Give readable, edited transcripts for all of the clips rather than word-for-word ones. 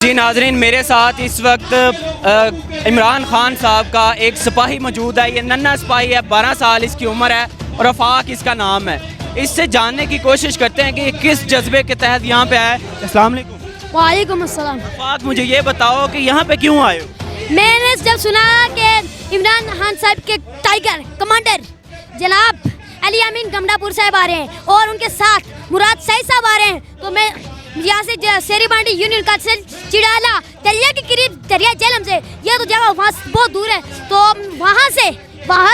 جی ناظرین، میرے ساتھ اس وقت عمران خان صاحب کا ایک سپاہی موجود ہے. یہ ننھا سپاہی ہے، 12 سال اس کی عمر ہے اور آفاق اس کا نام ہے. اس سے جاننے کی کوشش کرتے ہیں کہ یہ کس جذبے کے تحت یہاں پہ آیا ہے. السلام علیکم. وعلیکم السلام. آفاق، مجھے یہ بتاؤ کہ یہاں پہ کیوں آئے ہو؟ میں نے جب سنا کہ عمران خان صاحب کے ٹائیگر کمانڈر جناب علی امین گمڈا پور صاحب آ رہے ہیں اور ان کے ساتھ مراد سعید صاحب آ رہے ہیں، تو میں یہاں سے سیری بانڈی یونین کا چڑالا دریا کے قریب دریا جہلم سے، یہ تو جگہ وہاں بہت دور ہے، تو وہاں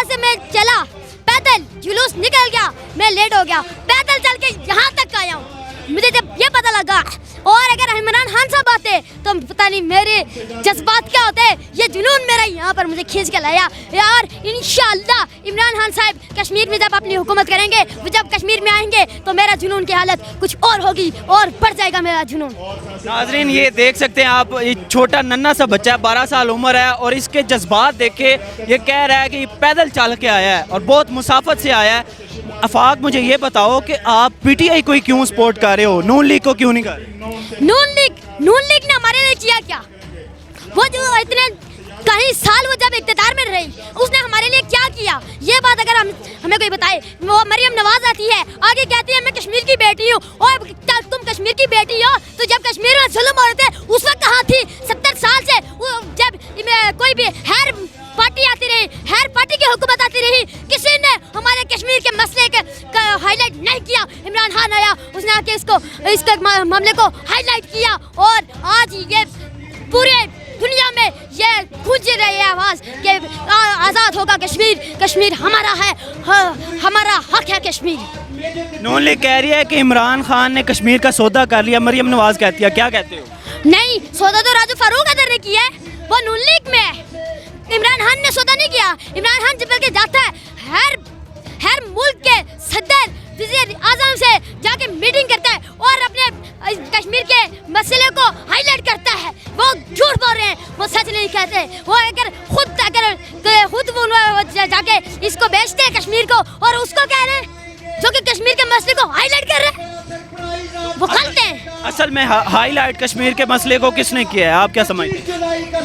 سے میں چلا پیدل، جلوس نکل گیا، میں لیٹ ہو گیا، پیدل چل کے یہاں تک آیا ہوں. مجھے جب یہ پتہ لگا اور اگر عمران خان صاحب آتے تو پتہ نہیں میرے جذبات کیا ہوتے. یہ جنون میرا یہاں پر مجھے کھینچ کے لایا یار. انشاءاللہ عمران خان صاحب کشمیر میں جب اپنی حکومت کریں گے، وہ جب کشمیر میں آئیں گے تو میرا جنون کی حالت کچھ اور ہوگی اور بڑھ جائے گا میرا جنون. ناظرین، یہ دیکھ سکتے ہیں آپ، یہ چھوٹا ننھا سا بچہ ہے، 12 سال عمر ہے اور اس کے جذبات دیکھے. یہ کہہ رہا ہے کہ یہ پیدل چل کے آیا ہے اور بہت مسافت سے آیا ہے. آفاق، مجھے یہ بتاؤ کہ آپ پی ٹی آئی کو کیوں سپورٹ کر رہے ہو، نون لیگ کو کیوں نہیں کر رہے؟ نون لیگ نے ہمارے لیے کیا وہ جو اتنے کئی سال وہ جب اقتدار میں رہی، اس نے ہمارے لیے کیا یہ بات اگر ہمیں کوئی بتائے. وہ مریم نواز آتی ہے، آگے کہتی ہے میں کشمیر کی بیٹی ہوں، اور تم کشمیر کی بیٹی ہو تو جب کشمیر میں ظلم ہو رہے تھے اس وقت کہاں تھی؟ 70 سال سے جب کوئی بھی ہر پارٹی آتی رہی، ہر پارٹی کی حکومت آتی رہی، کسی نے ہمارے کشمیر کے مسئلے کا ہائی لائٹ نہیں کیا. عمران خان آیا، اس نے آ کے اس کے معاملے کو ہائی لائٹ کیا اور آج یہ پورے دنیا میں یہ گونج رہی ہے آواز کہ آزاد ہوگا کشمیر، کشمیر ہمارا ہے، ہمارا حق ہے کشمیر. نون لیگ کہہ رہی ہے کہ عمران خان نے کشمیر کا سودا کر لیا، مریم نواز کہتی ہے، کیا کہتے ہو؟ نہیں، سودا تو راجو فاروق ادر نے کیا ہے، وہ نون لیگ میں ہے. عمران خان نے سودا نہیں کیا. عمران خان جب کے جاتا ہے ہر ملک کے صدر وزیر اعظم سے جا کے میٹنگ کرتا ہے اور اپنے کشمیر کے مسئلے کو ہائی لائٹ کرتا ہے. وہ جھوٹ بول رہے ہیں، وہ سچ نہیں کہتے. وہ اگر خود وہ جا کے اس کو بیچتے ہیں کشمیر کو اور اس کو کہہ رہے ہیں جو کہ کشمیر کے مسئلے کو ہائی لائٹ کر رہے ہیں، وہ غلط ہیں. اصل میں ہائی لائٹ کشمیر کے مسئلے کو کس نے کیا ہے، آپ کیا سمجھتے ہیں؟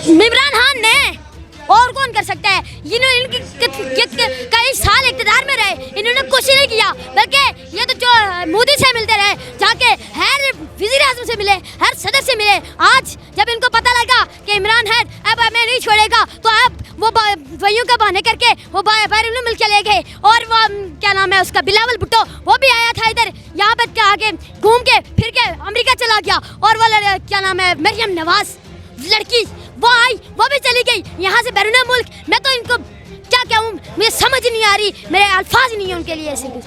عمران خان نے، اور کون کر سکتا ہے؟ ان کئی سال اقتدار میں رہے، انہوں نے کچھ نہیں کیا، بلکہ یہ تو جو مودی سے ملتے رہے، جا کے ہر وزیر اعظم سے ملے، ہر صدر سے ملے. آج جب ان کو پتہ لگا کہ عمران خان اب ہمیں نہیں چھوڑے گا تو اب وہ وہیوں کا بہانے کر کے وہ بیرون ملک چلے گئے. اور وہ کیا نام ہے اس کا، بلاول بھٹو، وہ بھی آیا تھا ادھر، یہاں پر آگے گھوم کے پھر کے امریکہ چلا گیا. اور وہ کیا نام ہے مریم نواز لڑکی، وہ آئی، وہ بھی چلی گئی یہاں سے بیرون ملک. میں تو ان کو کیا کہوں، مجھے سمجھ نہیں آ رہی، میرے الفاظ نہیں ہیں ان کے لیے ایسے کچھ.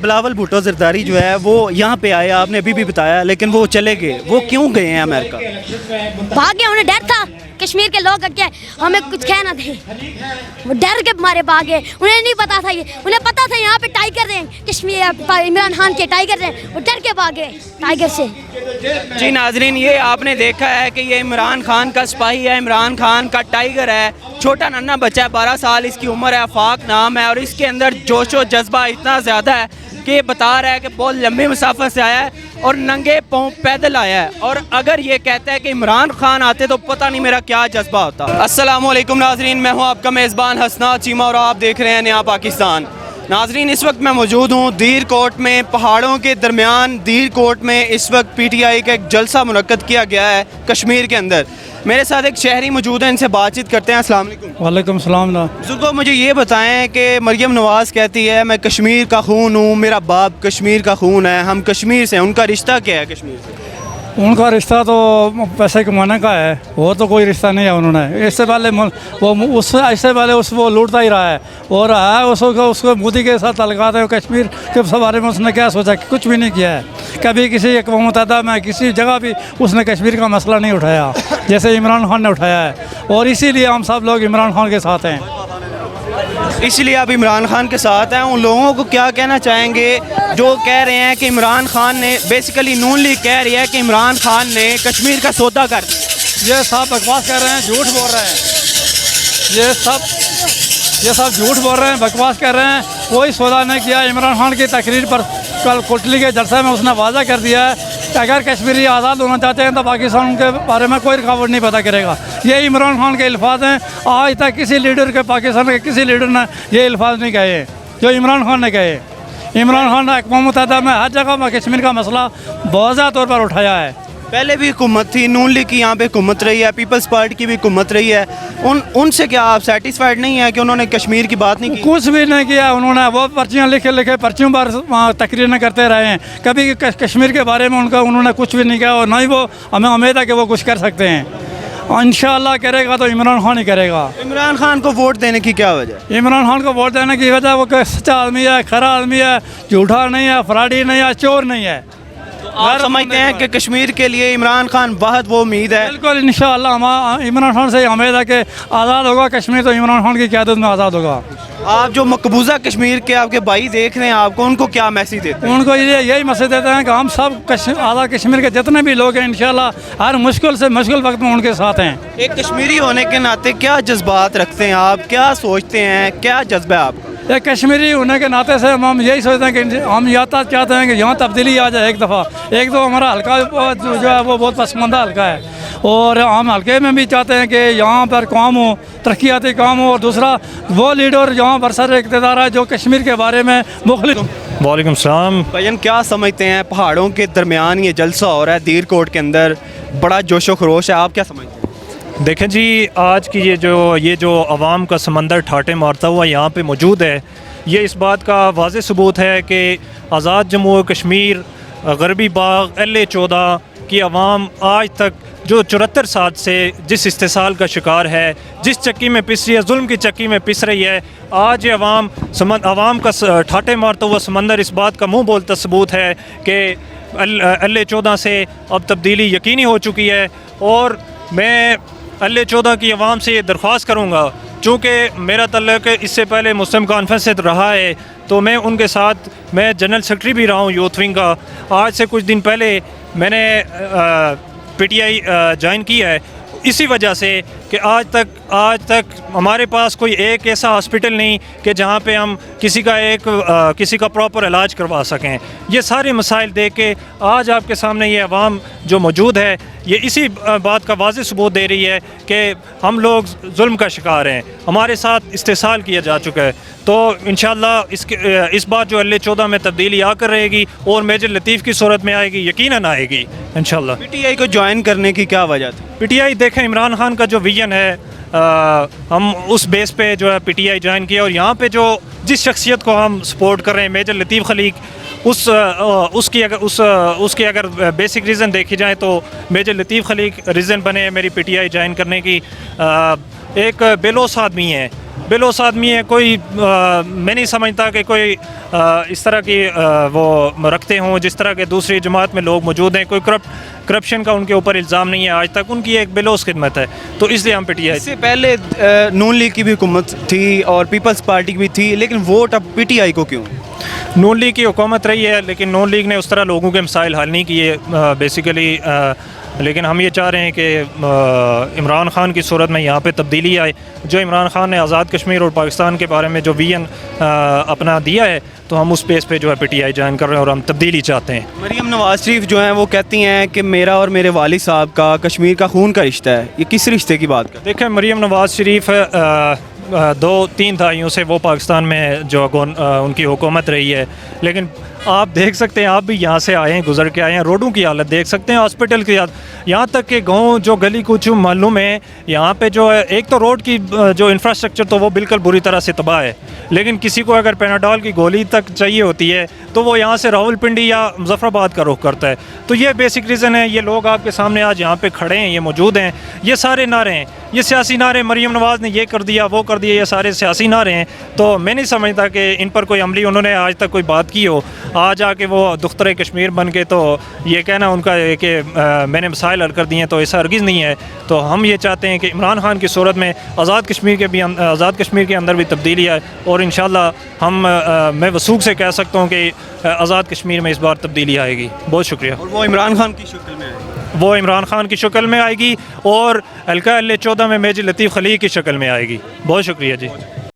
بلاول بھٹو زرداری جو ہے وہ یہاں پہ آئے، آپ نے ابھی بھی بتایا، لیکن وہ چلے گئے. وہ کیوں گئے ہیں امریکہ؟ بھاگ گئے، انہیں ڈر تھا کشمیر کے لوگ کہ ہمیں کچھ کہنا دیں، وہ ڈر کے مارے بھاگے. انہیں نہیں پتا تھا، انہیں پتا تھا یہاں پہ ٹائیگر ہیں، کشمیر عمران خان کے ٹائیگر ہیں، وہ ڈر کے بھاگے ٹائیگر سے. جی ناظرین، یہ آپ نے دیکھا ہے کہ یہ عمران خان کا سپاہی ہے، عمران خان کا ٹائیگر ہے. چھوٹا ننھا بچہ ہے، 12 سال اس کی عمر ہے، آفاق نام ہے، اور اس کے اندر جوش و جذبہ اتنا زیادہ ہے کہ یہ بتا رہا ہے کہ بہت لمبی مسافت سے آیا ہے اور ننگے پاؤں پیدل آیا ہے. اور اگر یہ کہتا ہے کہ عمران خان آتے تو پتہ نہیں میرا کیا جذبہ ہوتا. السلام علیکم ناظرین، میں ہوں آپ کا میزبان حسنات چیمہ اور آپ دیکھ رہے ہیں نیا پاکستان. ناظرین، اس وقت میں موجود ہوں دیر کوٹ میں، پہاڑوں کے درمیان دیر کوٹ میں. اس وقت پی ٹی آئی کا ایک جلسہ منعقد کیا گیا ہے کشمیر کے اندر. میرے ساتھ ایک شہری موجود ہیں، ان سے بات چیت کرتے ہیں. السلام علیکم. وعلیکم السلام. بزرگوں، مجھے یہ بتائیں کہ مریم نواز کہتی ہے میں کشمیر کا خون ہوں، میرا باپ کشمیر کا خون ہے، ہم کشمیر سے ہیں. ان کا رشتہ کیا ہے کشمیر سے؟ ان کا رشتہ تو پیسے کمانے کا ہے، وہ تو کوئی رشتہ نہیں ہے. انہوں نے اس سے پہلے وہ لوٹتا ہی رہا ہے اور اس کو مودی کے ساتھ تعلقات ہیں. کشمیر کے بارے میں اس نے کیا سوچا کہ کچھ بھی نہیں کیا ہے. کبھی کسی اقوام متحدہ میں کسی جگہ بھی اس نے کشمیر کا مسئلہ نہیں اٹھایا جیسے عمران خان نے اٹھایا ہے. اور اسی لیے ہم سب لوگ عمران خان کے ساتھ ہیں. اس لیے آپ عمران خان کے ساتھ ہیں. ان لوگوں کو کیا کہنا چاہیں گے جو کہہ رہے ہیں کہ عمران خان نے، بیسیکلی نون لیگ کہہ رہی ہے کہ عمران خان نے کشمیر کا سودا کر دیا؟ یہ سب بکواس کر رہے ہیں، جھوٹ بول رہے ہیں. یہ سب جھوٹ بول رہے ہیں، بکواس کر رہے ہیں. کوئی سودا نہیں کیا. عمران خان کی تقریر پر کل کوٹلی کے جلسے میں اس نے واضح کر دیا ہے اگر کشمیری آزاد ہونا چاہتے ہیں تو پاکستان ان کے بارے میں کوئی رکاوٹ نہیں پیدا کرے گا. یہ عمران خان کے الفاظ ہیں. آج تک کسی لیڈر کے پاکستان کے کسی لیڈر نے یہ الفاظ نہیں کہے ہیں جو عمران خان نے کہے. عمران خان نے اقوام متحدہ میں ہر جگہ میں کشمیر کا مسئلہ بہت زیادہ طور پر اٹھایا ہے. پہلے بھی حکومت تھی, نون لیگ کی یہاں پہ حکومت رہی ہے, پیپلز پارٹی کی بھی حکومت رہی ہے. ان سے کیا آپ سیٹسفائیڈ نہیں ہیں کہ انہوں نے کشمیر کی بات نہیں کی؟ کچھ بھی نہیں کیا انہوں نے. وہ پرچیاں لکھے پرچیوں پر تقریریں کرتے رہے ہیں. کبھی کشمیر کے بارے میں انہوں نے کچھ بھی نہیں کیا, اور نہ ہی وہ ہمیں امید ہے کہ وہ کچھ کر سکتے ہیں. انشاءاللہ کرے گا تو عمران خان ہی کرے گا. عمران خان کو ووٹ دینے کی کیا وجہ ہے؟ عمران خان کو ووٹ دینے کی وجہ وہ کہ سچا آدمی ہے, کھرا آدمی ہے, جھوٹا نہیں ہے, فراڈی نہیں ہے, چور نہیں ہے. آپ سمجھتے ہیں کہ کشمیر کے لیے عمران خان واحد وہ امید ہے؟ بالکل انشاءاللہ ہم عمران خان سے امید ہے کہ آزاد ہوگا کشمیر, تو عمران خان کی قیادت میں آزاد ہوگا. آپ جو مقبوضہ کشمیر کے آپ کے بھائی دیکھ رہے ہیں, آپ کو ان کو کیا میسیج دیتے ہیں؟ ان کو یہی مسئلہ دیتے ہیں کہ ہم سب آزاد کشمیر کے جتنے بھی لوگ ہیں انشاءاللہ ہر مشکل سے مشکل وقت میں ان کے ساتھ ہیں. ایک کشمیری ہونے کے ناطے کیا جذبات رکھتے ہیں آپ, کیا سوچتے ہیں, کیا جذبہ ہے آپ کا؟ ایک کشمیری ہونے کے ناطے سے ہم یہی سوچتے ہیں کہ ہم چاہتے ہیں کہ یہاں تبدیلی آ جائے ایک دفعہ. ایک تو ہمارا حلقہ جو ہے وہ بہت پسماندہ حلقہ ہے, اور ہم حلقے میں بھی چاہتے ہیں کہ یہاں پر کام ہو, ترقیاتی کام ہو. اور دوسرا وہ لیڈر جہاں برسر اقتدار ہے جو کشمیر کے بارے میں مختلف. وعلیکم السلام. بھائین کیا سمجھتے ہیں پہاڑوں کے درمیان یہ جلسہ ہو رہا ہے دیر کوٹ کے اندر, بڑا جوش و خروش ہے, آپ کیا سمجھتے ہیں؟ دیکھیں جی, آج کی یہ جو عوام کا سمندر ٹھاٹے مارتا ہوا یہاں پہ موجود ہے, یہ اس بات کا واضح ثبوت ہے کہ آزاد جموں و کشمیر غربی باغ LA-14 کی عوام آج تک جو 74 سال سے جس استحصال کا شکار ہے, جس چکی میں پس رہی ہے, ظلم کی چکی میں پس رہی ہے, آج یہ عوام کا ٹھاٹے مارتا ہوا سمندر اس بات کا منہ بولتا ثبوت ہے کہ LA-14 سے اب تبدیلی یقینی ہو چکی ہے. اور میں LA-14 کی عوام سے یہ درخواست کروں گا, چونکہ میرا تعلق اس سے پہلے مسلم کانفرنس سے رہا ہے, تو میں ان کے ساتھ میں جنرل سیکرٹری بھی رہا ہوں یوتھ ونگ کا. آج سے کچھ دن پہلے میں نے PTI جوائن کی ہے اسی وجہ سے کہ آج تک ہمارے پاس کوئی ایک ایسا ہاسپٹل نہیں کہ جہاں پہ ہم کسی کا پراپر علاج کروا سکیں. یہ سارے مسائل دیکھ کے آج آپ کے سامنے یہ عوام جو موجود ہے یہ اسی بات کا واضح ثبوت دے رہی ہے کہ ہم لوگ ظلم کا شکار ہیں, ہمارے ساتھ استحصال کیا جا چکا ہے. تو انشاءاللہ اس بار جو LA-14 میں تبدیلی آ کر رہے گی اور میجر لطیف کی صورت میں آئے گی, یقیناً آئے گی انشاءاللہ. PTI کو جوائن کرنے کی کیا وجہ تھی؟ PTI دیکھیں, عمران خان کا جو ویژن ہے ہم اس بیس پہ جو ہے PTI جوائن کیا, اور یہاں پہ جو جس شخصیت کو ہم سپورٹ کر رہے ہیں میجر لطیف خلیق, اس کی اگر بیسک ریزن دیکھی جائیں تو میجر لطیف خلیق ریزن بنے میری PTI جوائن کرنے کی. ایک بےلوث آدمی ہے, کوئی میں نہیں سمجھتا کہ کوئی اس طرح کی وہ رکھتے ہوں جس طرح کے دوسری جماعت میں لوگ موجود ہیں. کوئی کرپشن کا ان کے اوپر الزام نہیں ہے آج تک, ان کی ایک بےلوث خدمت ہے, تو اس لیے ہم PTI. اس سے پہلے نون لیگ کی بھی حکومت تھی اور پیپلز پارٹی کی بھی تھی, لیکن ووٹ اب PTI کو کیوں؟ نون لیگ کی حکومت رہی ہے لیکن نون لیگ نے اس طرح لوگوں کے مسائل حل نہیں کیے بیسیکلی. لیکن ہم یہ چاہ رہے ہیں کہ عمران خان کی صورت میں یہاں پہ تبدیلی آئے. جو عمران خان نے آزاد کشمیر اور پاکستان کے بارے میں جو ویژن اپنا دیا ہے, تو ہم اس بیس پہ جو ہے PTI جوائن کر رہے ہیں اور ہم تبدیلی چاہتے ہیں. مریم نواز شریف جو ہیں وہ کہتی ہیں کہ میرا اور میرے والد صاحب کا کشمیر کا خون کا رشتہ ہے, یہ کس رشتے کی بات کریں؟ دیکھیں, مریم نواز شریف 2-3 دہائیوں سے وہ پاکستان میں جو ان کی حکومت رہی ہے, لیکن آپ دیکھ سکتے ہیں, آپ بھی یہاں سے آئے ہیں, گزر کے آئے ہیں, روڈوں کی حالت دیکھ سکتے ہیں, ہاسپٹل کی حالت, یہاں تک کہ گاؤں جو گلی کچھ محلوں میں یہاں پہ جو ہے ایک تو روڈ کی جو انفراسٹرکچر تو وہ بالکل بری طرح سے تباہ ہے, لیکن کسی کو اگر پیناڈول کی گولی تک چاہیے ہوتی ہے تو وہ یہاں سے راولپنڈی یا مظفر آباد کا رخ کرتا ہے. تو یہ بیسک ریزن ہے. یہ لوگ آپ کے سامنے آج یہاں پہ کھڑے ہیں, یہ موجود ہیں, یہ سارے نعرے ہیں, یہ سیاسی نعرے, مریم نواز نے یہ کر دیا وہ کر دیا, یہ سارے سیاسی نعرے ہیں. تو میں نہیں سمجھتا کہ ان پر کوئی عملی انہوں نے آج تک کوئی بات کی ہو. آج آ کے وہ دختر کشمیر بن کے تو یہ کہنا ان کا ہے کہ میں نے مسائل حل کر دیے ہیں, تو ایسا ہرگز نہیں ہے. تو ہم یہ چاہتے ہیں کہ عمران خان کی صورت میں آزاد کشمیر کے اندر بھی تبدیلی آئے, اور انشاءاللہ میں وثوق سے کہہ سکتا ہوں کہ آزاد کشمیر میں اس بار تبدیلی آئے گی. بہت شکریہ. اور وہ عمران خان کی شکل میں آئے گی, وہ عمران خان کی شکل میں آئے گی, اور حلقہ LA-14 میں میجر لطیف خلیق کی شکل میں آئے گی. بہت شکریہ جی.